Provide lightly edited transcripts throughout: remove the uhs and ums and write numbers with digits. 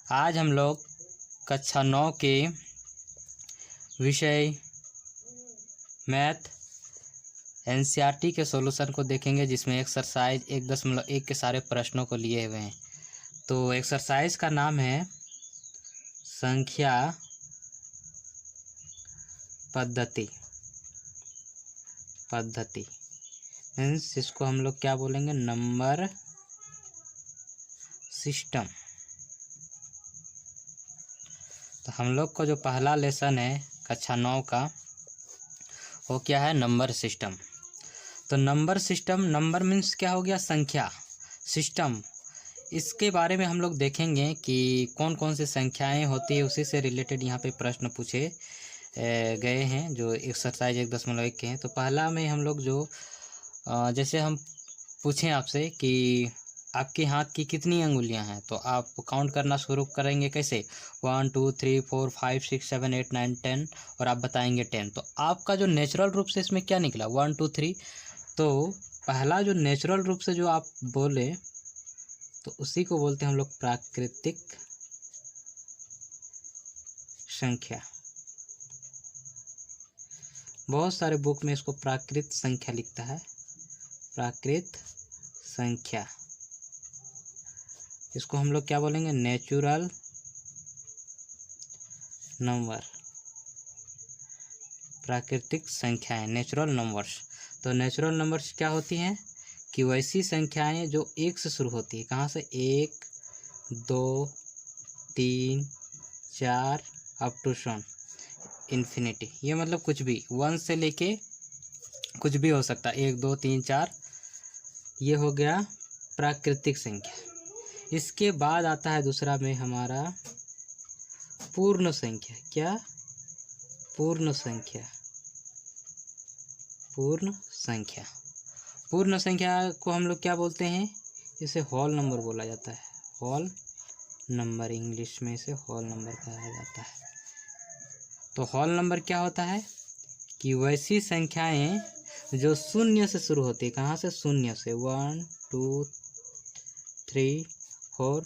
आज हम लोग कक्षा 9 के विषय मैथ एनसीईआरटी के सॉल्यूशन को देखेंगे, जिसमें एक्सरसाइज 1.1 के सारे प्रश्नों को लिए हुए हैं। तो एक्सरसाइज का नाम है संख्या पद्धति मीन्स इसको हम लोग क्या बोलेंगे, नंबर सिस्टम। तो हम लोग का जो पहला लेसन है कक्षा 9 का, वो क्या है, नंबर सिस्टम। तो नंबर सिस्टम, नंबर मीन्स क्या हो गया, संख्या। सिस्टम, इसके बारे में हम लोग देखेंगे कि कौन कौन सी संख्याएं होती है, उसी से रिलेटेड यहाँ पे प्रश्न पूछे गए हैं जो एक्सरसाइज 1.1 के हैं। तो पहला में हम लोग जो जैसे हम पूछें आपसे कि आपके हाथ की कितनी अंगुलियां हैं, तो आप काउंट करना शुरू करेंगे कैसे, 1 2 3 4 5 6 7 8 9 10 और आप बताएंगे 10। तो आपका जो नेचुरल रूप से इसमें क्या निकला, 1 2 3। तो पहला जो नेचुरल रूप से जो आप बोले, तो उसी को बोलते हैं हम लोग प्राकृतिक संख्या। बहुत सारे बुक में इसको प्राकृत संख्या लिखता है, प्राकृत संख्या। इसको हम लोग क्या बोलेंगे, नेचुरल नंबर। प्राकृतिक संख्याएं, नेचुरल नंबर्स। तो नेचुरल नंबर्स क्या होती हैं कि वैसी संख्याएं जो 1 से शुरू होती है। कहाँ से, 1 2 3 4 अप टू सन इन्फिनिटी। ये मतलब कुछ भी 1 से लेके कुछ भी हो सकता है, 1 2 3 4। ये हो गया प्राकृतिक संख्या। इसके बाद आता है दूसरा में हमारा पूर्ण संख्या। क्या, पूर्ण संख्या। पूर्ण संख्या, पूर्ण संख्या को हम लोग क्या बोलते हैं, इसे होल नंबर बोला जाता है। होल नंबर, इंग्लिश में इसे होल नंबर कहा जाता है। तो होल नंबर क्या होता है कि वैसी संख्याएं जो शून्य से शुरू होती है। कहाँ से, शून्य से, 1 2 3 4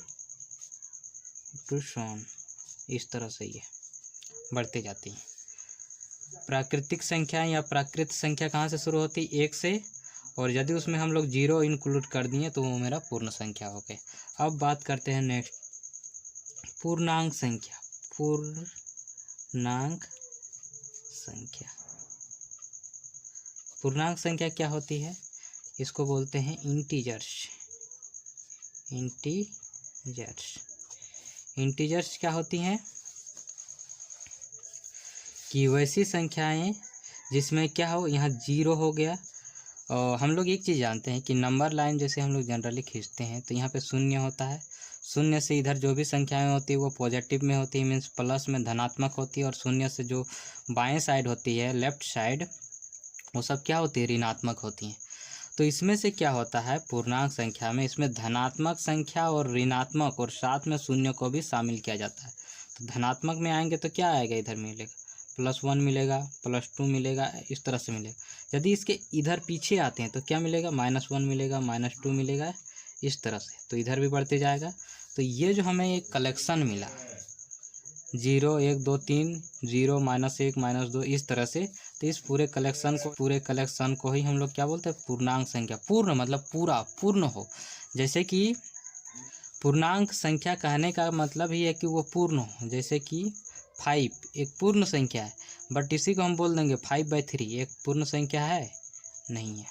टू सन, इस तरह से ये बढ़ती जाती है। प्राकृतिक संख्या या प्राकृत संख्या कहाँ से शुरू होती है, 1 से, और यदि उसमें हम लोग 0 इंक्लूड कर दिए तो वो मेरा पूर्ण संख्या हो गए। अब बात करते हैं नेक्स्ट, पूर्णांक संख्या। पूर्णांक संख्या, पूर्णांक संख्या क्या होती है, इसको बोलते हैं इंटीजर्स। इंटीजर्स क्या होती हैं कि वैसी संख्याएं जिसमें क्या हो, यहाँ 0 हो गया। और हम लोग एक चीज़ जानते हैं कि नंबर लाइन जैसे हम लोग जनरली खींचते हैं तो यहाँ पे शून्य होता है। शून्य से इधर जो भी संख्याएं होती है वो पॉजिटिव में होती है, मीन्स प्लस में, धनात्मक होती है। और शून्य से जो बाएं साइड होती है, लेफ्ट साइड, वो सब क्या होती है, ऋणात्मक होती हैं। तो इसमें से क्या होता है, पूर्णांक संख्या में इसमें धनात्मक संख्या और ऋणात्मक और साथ में शून्य को भी शामिल किया जाता है। तो धनात्मक में आएंगे तो क्या आएगा, इधर मिलेगा +1 मिलेगा, +2 मिलेगा, इस तरह से मिलेगा। यदि इसके इधर पीछे आते हैं तो क्या मिलेगा, -1 मिलेगा, -2 मिलेगा, इस तरह से। तो इधर भी बढ़ते जाएगा। तो ये जो हमें एक कलेक्शन मिला, 0 1 2 3 0 -1 -2, इस तरह से। तो इस पूरे कलेक्शन को ही हम लोग क्या बोलते हैं, पूर्णांक संख्या। पूर्ण मतलब पूरा, पूर्ण हो। जैसे कि पूर्णांक संख्या कहने का मतलब ही है कि वो पूर्ण हो। जैसे कि 5 एक पूर्ण संख्या है, बट इसी को हम बोल देंगे 5/3 एक पूर्ण संख्या है, नहीं है।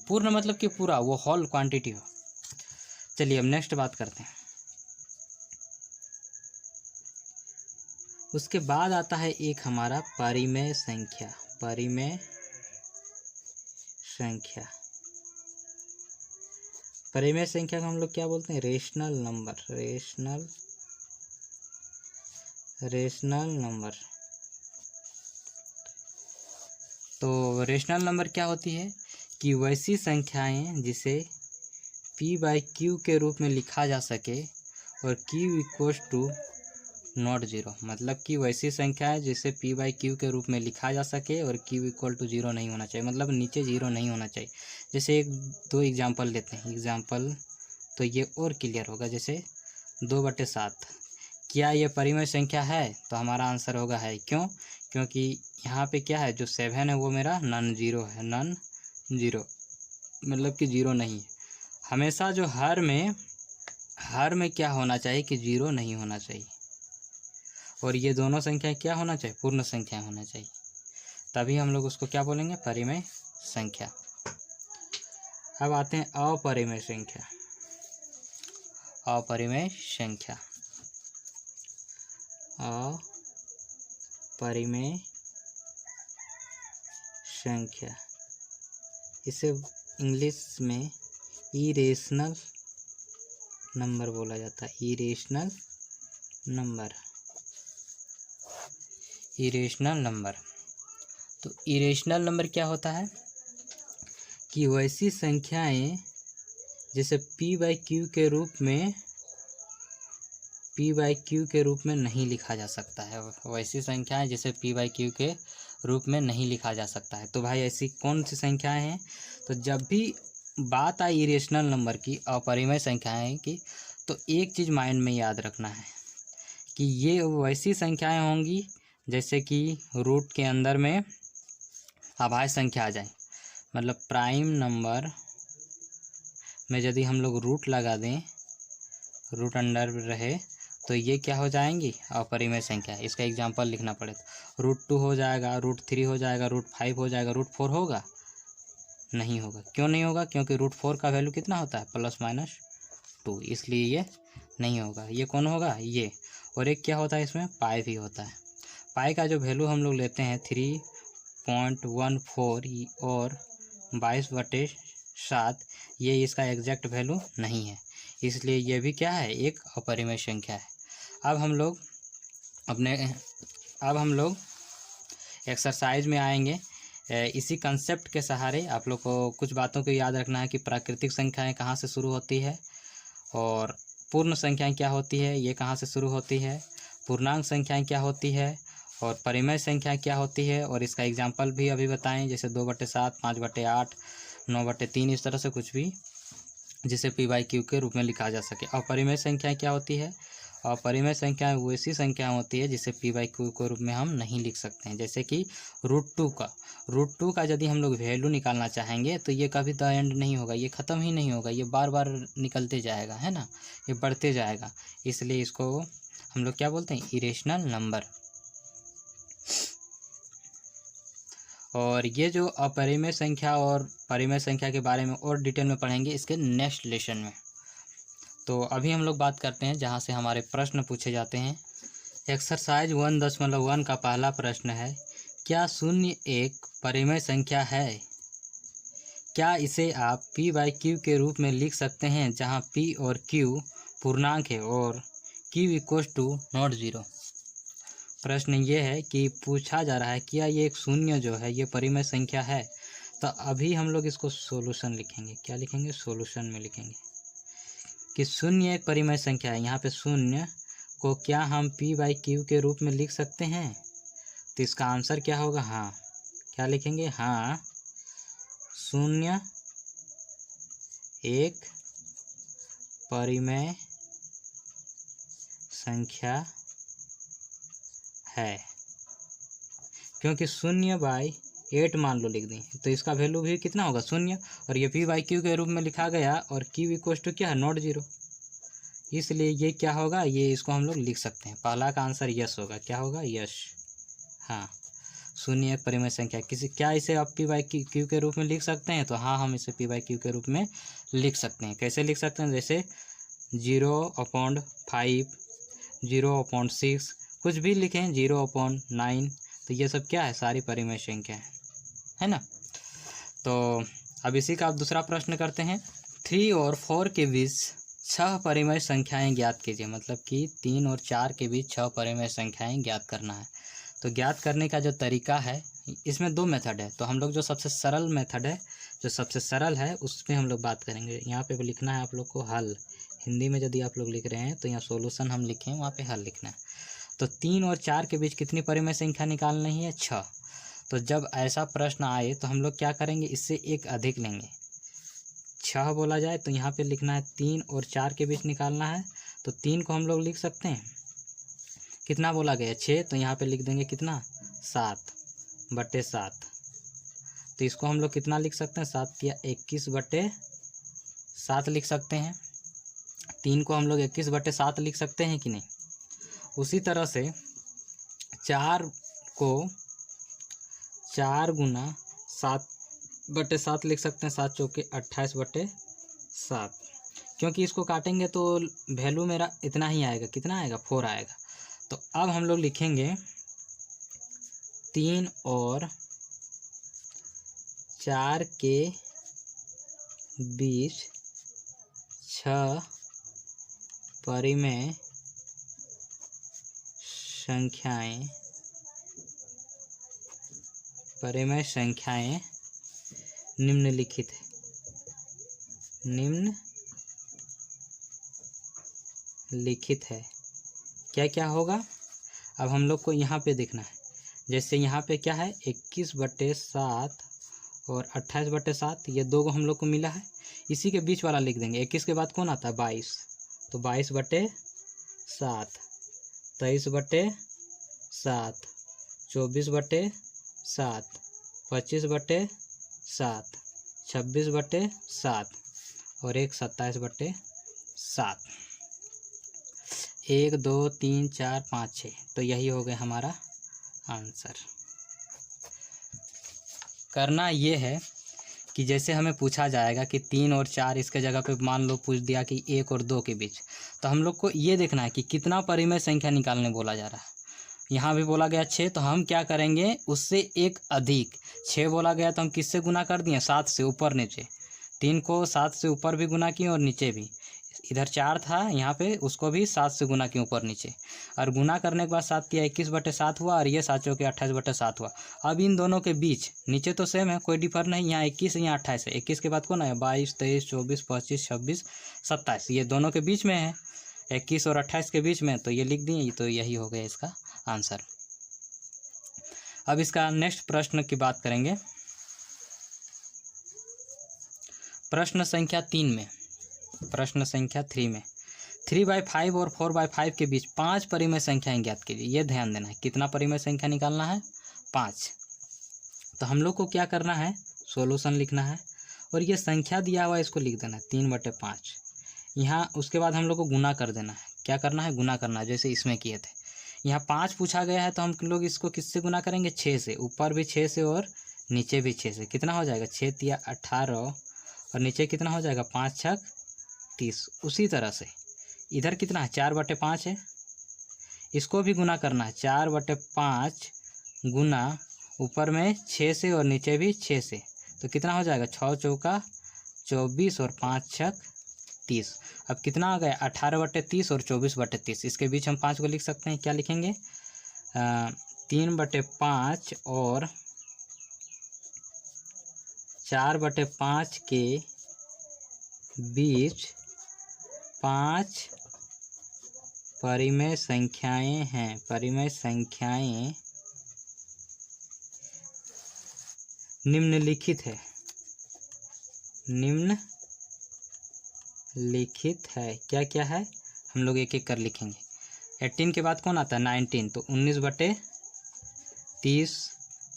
पूर्ण मतलब कि पूरा, वो होल क्वांटिटी हो। चलिए अब नेक्स्ट बात करते हैं। उसके बाद आता है एक हमारा परिमेय संख्या। परिमेय संख्या, परिमेय संख्या को हम लोग क्या बोलते हैं, रेशनल नंबर। Rational number. तो रेशनल नंबर क्या होती है कि वैसी संख्याएं जिसे p/q के रूप में लिखा जा सके और q = नॉट 0। मतलब कि वैसी संख्या है जिसे p/q के रूप में लिखा जा सके और q = 0 नहीं होना चाहिए, मतलब नीचे 0 नहीं होना चाहिए। जैसे 1 2 एग्जाम्पल लेते हैं। एग्जाम्पल तो ये और क्लियर होगा। जैसे 2/7। क्या ये परिमेय संख्या है? तो हमारा आंसर होगा है। क्यों? क्योंकि यहाँ पे क्या है, जो 7 है वो मेरा नॉन ज़ीरो है, नॉन ज़ीरो मतलब कि ज़ीरो नहीं है। हमेशा जो हर में क्या होना चाहिए कि ज़ीरो नहीं होना चाहिए, और ये दोनों संख्याएं क्या होना चाहिए, पूर्ण संख्या होना चाहिए, तभी हम लोग उसको क्या बोलेंगे, परिमेय संख्या। अब आते हैं अपरिमेय संख्या। अपरिमेय संख्या, अपरिमेय संख्या, इसे इंग्लिश में इरेशनल नंबर बोला जाता है। Irrational number, irrational number. तो इरेशनल नंबर क्या होता है कि वैसी संख्याएं जिसे p/q के रूप में नहीं लिखा जा सकता है। वैसी संख्याएं जिसे p/q के रूप में नहीं लिखा जा सकता है। तो भाई ऐसी कौन सी संख्याएं हैं? तो जब भी बात आई इरेशनल नंबर की, अपरिमेय संख्याएं की, तो एक चीज़ माइंड में याद रखना है कि ये वैसी संख्याएं होंगी जैसे कि रूट के अंदर में अभाज्य संख्या आ जाए। मतलब प्राइम नंबर में यदि हम लोग रूट लगा दें, रूट अंडर रहे, तो ये क्या हो जाएंगी, अपरिमेय संख्या। इसका एग्जांपल लिखना पड़े तो √2 हो जाएगा, √3 हो जाएगा, √5 हो जाएगा, √4 होगा? नहीं होगा। क्यों नहीं होगा? क्योंकि √4 का वैल्यू कितना होता है, +-2, इसलिए ये नहीं होगा। ये कौन होगा, ये। और एक क्या होता है इसमें, पाई भी होता है। पाई का जो वैल्यू हम लोग लेते हैं 3.14 और 22/7, ये इसका एग्जैक्ट वैल्यू नहीं है, इसलिए ये भी क्या है, एक अपरिमेय संख्या है। अब हम लोग एक्सरसाइज में आएंगे। इसी कंसेप्ट के सहारे आप लोग को कुछ बातों को याद रखना है कि प्राकृतिक संख्याएं कहाँ से शुरू होती है, और पूर्ण संख्याएं क्या होती है, ये कहाँ से शुरू होती है, पूर्णांक संख्याएं क्या होती है, और परिमेय संख्या क्या होती है, और इसका एग्जाम्पल भी अभी बताएं, जैसे 2/7, 5/8, 9/3, इस तरह से कुछ भी जिसे p/q के रूप में लिखा जा सके। अपरिमेय संख्या क्या होती है? अपरिमेय संख्या वैसी संख्या होती है जिसे p/q के रूप में हम नहीं लिख सकते हैं। जैसे कि √2 का यदि हम लोग वैल्यू निकालना चाहेंगे तो ये कभी द एंड नहीं होगा, ये ख़त्म ही नहीं होगा, ये बार बार निकलते जाएगा, है ना, ये बढ़ते जाएगा। इसलिए इसको हम लोग क्या बोलते हैं, इरेशनल नंबर। और ये जो अपरिमेय संख्या और परिमेय संख्या के बारे में और डिटेल में पढ़ेंगे इसके नेक्स्ट लेसन में। तो अभी हम लोग बात करते हैं जहाँ से हमारे प्रश्न पूछे जाते हैं। एक्सरसाइज 1.1 का पहला प्रश्न है, क्या 0 एक परिमेय संख्या है? क्या इसे आप p/q के रूप में लिख सकते हैं, जहाँ p और q पूर्णांक है और q = ≠0। प्रश्न ये है कि पूछा जा रहा है क्या ये एक 0 जो है ये परिमेय संख्या है? तो अभी हम लोग इसको सॉल्यूशन लिखेंगे। क्या लिखेंगे? सॉल्यूशन में लिखेंगे कि 0 एक परिमेय संख्या है। यहाँ पे 0 को क्या हम p/q के रूप में लिख सकते हैं? तो इसका आंसर क्या होगा, हाँ। क्या लिखेंगे? हाँ, 0 एक परिमेय संख्या है, क्योंकि 0/8 मान लो लिख दें तो इसका वैल्यू भी कितना होगा, 0, और ये p/q के रूप में लिखा गया और q = क्या है, ≠0, इसलिए ये क्या होगा, ये इसको हम लोग लिख सकते हैं। पहला का आंसर यस होगा। क्या होगा? यस। हाँ, 0 एक परिमेय संख्या। क्या इसे आप p/q के रूप में लिख सकते हैं? तो हाँ, हम इसे p/q के रूप में लिख सकते हैं। कैसे लिख सकते हैं? जैसे 0/5, 0/6, कुछ भी लिखें, 0/9, तो ये सब क्या है, सारी परिमेय संख्या है ना। तो अब इसी का आप दूसरा प्रश्न करते हैं। 3 और 4 के बीच 6 परिमेय संख्याएं ज्ञात कीजिए। मतलब कि 3 और 4 के बीच 6 परिमेय संख्याएं ज्ञात करना है। तो ज्ञात करने का जो तरीका है, इसमें 2 मेथड है। तो हम लोग जो सबसे सरल मेथड है, जो सबसे सरल है, उसमें हम लोग बात करेंगे। यहाँ पे लिखना है आप लोग को हल। हिंदी में यदि आप लोग लिख रहे हैं तो यहाँ सॉल्यूशन हम लिखें, वहाँ पे हल लिखना है। तो 3 और 4 के बीच कितनी परिमेय संख्या निकालनी है? 6। तो जब ऐसा प्रश्न आए तो हम लोग क्या करेंगे, इससे एक अधिक लेंगे। 6 बोला जाए तो यहाँ पे लिखना है 3 और 4 के बीच निकालना है, तो 3 को हम लोग लिख सकते हैं, कितना बोला गया 6, तो यहाँ पे लिख देंगे कितना 7/7। तो इसको हम लोग कितना लिख सकते हैं 7 या 21/7 लिख सकते हैं। 3 को हम लोग 21/7 लिख सकते हैं कि नहीं। उसी तरह से 4 को 4 गुना 7/7 लिख सकते हैं, 7 चौके 28/7, क्योंकि इसको काटेंगे तो वैल्यू मेरा इतना ही आएगा, कितना आएगा 4 आएगा। तो अब हम लोग लिखेंगे 3 और 4 के बीच 6 परिमेय संख्याएं निम्नलिखित है। क्या क्या होगा, अब हम लोग को यहाँ पे देखना है। जैसे यहाँ पे क्या है 21/7 और 28/7, ये दो को हम लोग को मिला है, इसी के बीच वाला लिख देंगे। 21 के बाद कौन आता है 22, तो 22/7, 23/7, 24/7, 25/7, 26/7 और एक 27/7। 1 2 3 4 5 6, तो यही हो गया हमारा आंसर। करना ये है कि जैसे हमें पूछा जाएगा कि 3 और 4, इसके जगह पे मान लो पूछ दिया कि 1 और 2 के बीच, तो हम लोग को ये देखना है कि कितना परिमेय संख्या निकालने बोला जा रहा है। यहाँ भी बोला गया 6, तो हम क्या करेंगे उससे एक अधिक। 6 बोला गया तो हम किससे गुना कर दिए 7 से, ऊपर नीचे। 3 को 7 से ऊपर भी गुना किए और नीचे भी। इधर 4 था यहाँ पे, उसको भी 7 से गुना किए ऊपर नीचे, और गुना करने के बाद 7 किया 21/7 हुआ, और ये 7 चौके 28/7 हुआ। अब इन दोनों के बीच नीचे तो सेम है, कोई डिफर नहीं, यहाँ 21 है यहाँ 28 है। 21 के बाद कौन है 22 23 24 25 26 27, ये दोनों के बीच में है, 21 और 28 के बीच में, तो ये लिख दिए। तो यही हो गया इसका आंसर। अब इसका नेक्स्ट प्रश्न की बात करेंगे। प्रश्न संख्या 3 में, प्रश्न संख्या 3 में 3/5 और 4/5 के बीच 5 परिमेय संख्याएं ज्ञात कीजिए। ये ध्यान देना है, कितना परिमेय संख्या निकालना है 5। तो हम लोग को क्या करना है सॉल्यूशन लिखना है, और ये संख्या दिया हुआ है इसको लिख देना है 3/5 यहाँ। उसके बाद हम लोग को गुना कर देना है। क्या करना है गुना करना है, जैसे इसमें किए थे। यहाँ 5 पूछा गया है तो हम लोग इसको किससे गुना करेंगे 6 से, ऊपर भी 6 से और नीचे भी 6 से। कितना हो जाएगा 6 तिया 18 और नीचे कितना हो जाएगा 5 छक 30। उसी तरह से इधर कितना है 4/5 है, इसको भी गुना करना है 4/5 गुना ऊपर में 6 से और नीचे भी 6 से, तो कितना हो जाएगा 6 चौका 24 और 5 छक 30। अब कितना आ गया 18/30 और 24/30, इसके बीच हम 5 को लिख सकते हैं। क्या लिखेंगे 3/5 और 4/5 के बीच 5 परिमेय संख्याएं हैं। परिमेय संख्याएं निम्नलिखित है, निम्नलिखित है। क्या क्या है हम लोग एक एक कर लिखेंगे। 18 के बाद कौन आता है 19, तो 19/30,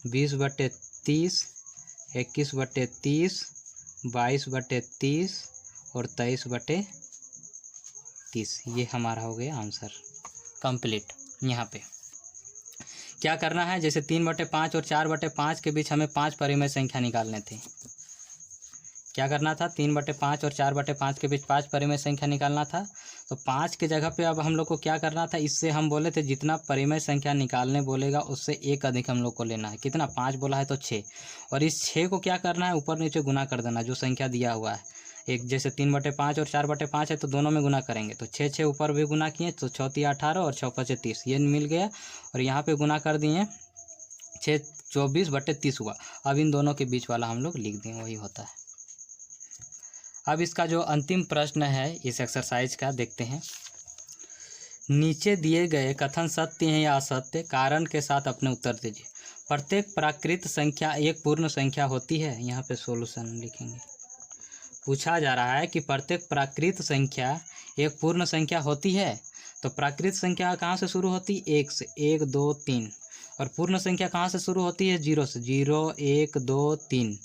20/30, 21/30, 22/30 और 23/30। ये हमारा हो गया आंसर कंप्लीट। यहाँ पे क्या करना है, जैसे 3/5 और 4/5 के बीच हमें 5 परिमेय संख्या निकालने थे। क्या करना था 3/5 और 4/5 के बीच 5 परिमेय संख्या निकालना था। तो 5 के जगह पे अब हम लोग को क्या करना था, इससे हम बोले थे जितना परिमेय संख्या निकालने बोलेगा उससे एक अधिक हम लोग को लेना है। कितना 5 बोला है तो 6, और इस 6 को क्या करना है ऊपर नीचे गुना कर देना जो संख्या दिया हुआ है। एक जैसे 3/5 और 4/5 है तो दोनों में गुना करेंगे, तो 6 ऊपर भी गुना किए तो 6 तिया 18 और 6 5 30, ये मिल गया। और यहाँ पे गुना कर दिए 6 24/30 हुआ। अब इन दोनों के बीच वाला हम लोग लिख दें, वही होता है। अब इसका जो अंतिम प्रश्न है इस एक्सरसाइज का देखते हैं। नीचे दिए गए कथन सत्य हैं या असत्य, कारण के साथ अपने उत्तर दीजिए। प्रत्येक प्राकृत संख्या एक पूर्ण संख्या होती है। यहाँ पे सॉल्यूशन लिखेंगे। पूछा जा रहा है कि प्रत्येक प्राकृत संख्या एक पूर्ण संख्या होती है तो प्राकृत संख्या कहाँ से शुरू होती है? 1 से, 1 2 3। और पूर्ण संख्या कहाँ से शुरू होती है? 0 से, 0 1 2 3।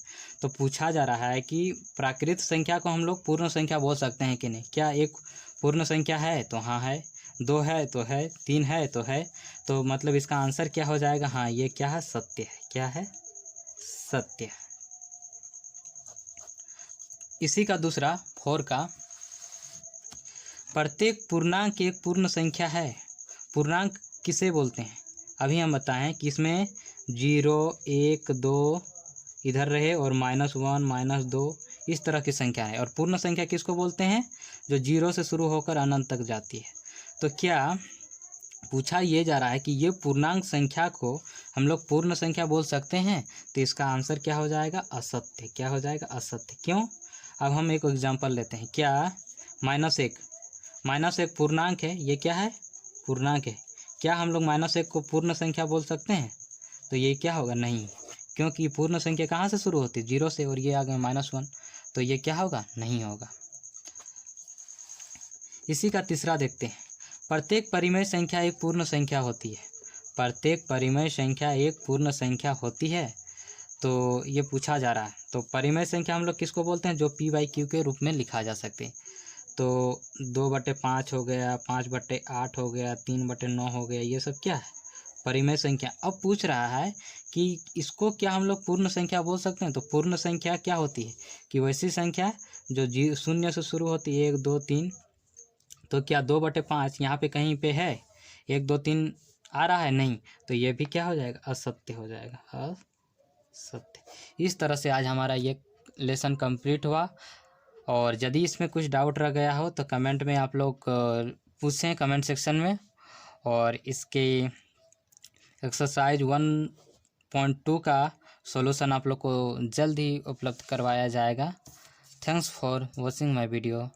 तो पूछा जा रहा है कि प्राकृत संख्या को हम लोग पूर्ण संख्या बोल सकते हैं कि नहीं। क्या एक पूर्ण संख्या है? तो हाँ है। 2 है तो है, 3 है तो है। तो मतलब इसका आंसर क्या हो जाएगा? हाँ, ये क्या है? सत्य है। क्या है? सत्य। इसी का दूसरा 4 का, प्रत्येक पूर्णांक एक पूर्ण संख्या है। पूर्णांक किसे बोलते हैं? अभी हम बताएं कि इसमें 0 1 2 इधर रहे और -1 -2 इस तरह की संख्या है। और पूर्ण संख्या किसको बोलते हैं? जो 0 से शुरू होकर अनंत तक जाती है। तो क्या पूछा ये जा रहा है कि ये पूर्णांक संख्या को हम लोग पूर्ण संख्या बोल सकते हैं? तो इसका आंसर क्या हो जाएगा? असत्य। क्या हो जाएगा? असत्य। क्यों? अब हम एक एग्जांपल लेते हैं। क्या -1 पूर्णांक है? ये क्या है? पूर्णांक है। क्या हम लोग -1 को पूर्ण संख्या बोल सकते हैं? तो ये क्या होगा? नहीं, क्योंकि पूर्ण संख्या कहाँ से शुरू होती है? 0 से, और ये आ गए -1। तो ये क्या होगा? नहीं होगा। इसी का तीसरा देखते हैं। प्रत्येक परिमेय संख्या एक पूर्ण संख्या होती है। प्रत्येक परिमेय संख्या एक पूर्ण संख्या होती है। तो ये पूछा जा रहा है। तो परिमेय संख्या हम लोग किसको बोलते हैं? जो P/Q के रूप में लिखा जा सकते हैं। तो 2/5 हो गया, 5/8 हो गया, 3/9 हो गया, ये सब क्या है? परिमेय संख्या। अब पूछ रहा है कि इसको क्या हम लोग पूर्ण संख्या बोल सकते हैं? तो पूर्ण संख्या क्या होती है कि वैसी संख्या जो 0 से शुरू होती है, 1 2 3। तो क्या 2/5 यहाँ पे कहीं पे है? 1 2 3 आ रहा है? नहीं। तो ये भी क्या हो जाएगा? असत्य हो जाएगा। असत्य। इस तरह से आज हमारा ये लेसन कंप्लीट हुआ। और यदि इसमें कुछ डाउट रह गया हो तो कमेंट में आप लोग पूछें, कमेंट सेक्शन में। और इसके एक्सरसाइज 1.2 का सॉल्यूशन आप लोग को जल्द ही उपलब्ध करवाया जाएगा। Thanks for watching my video.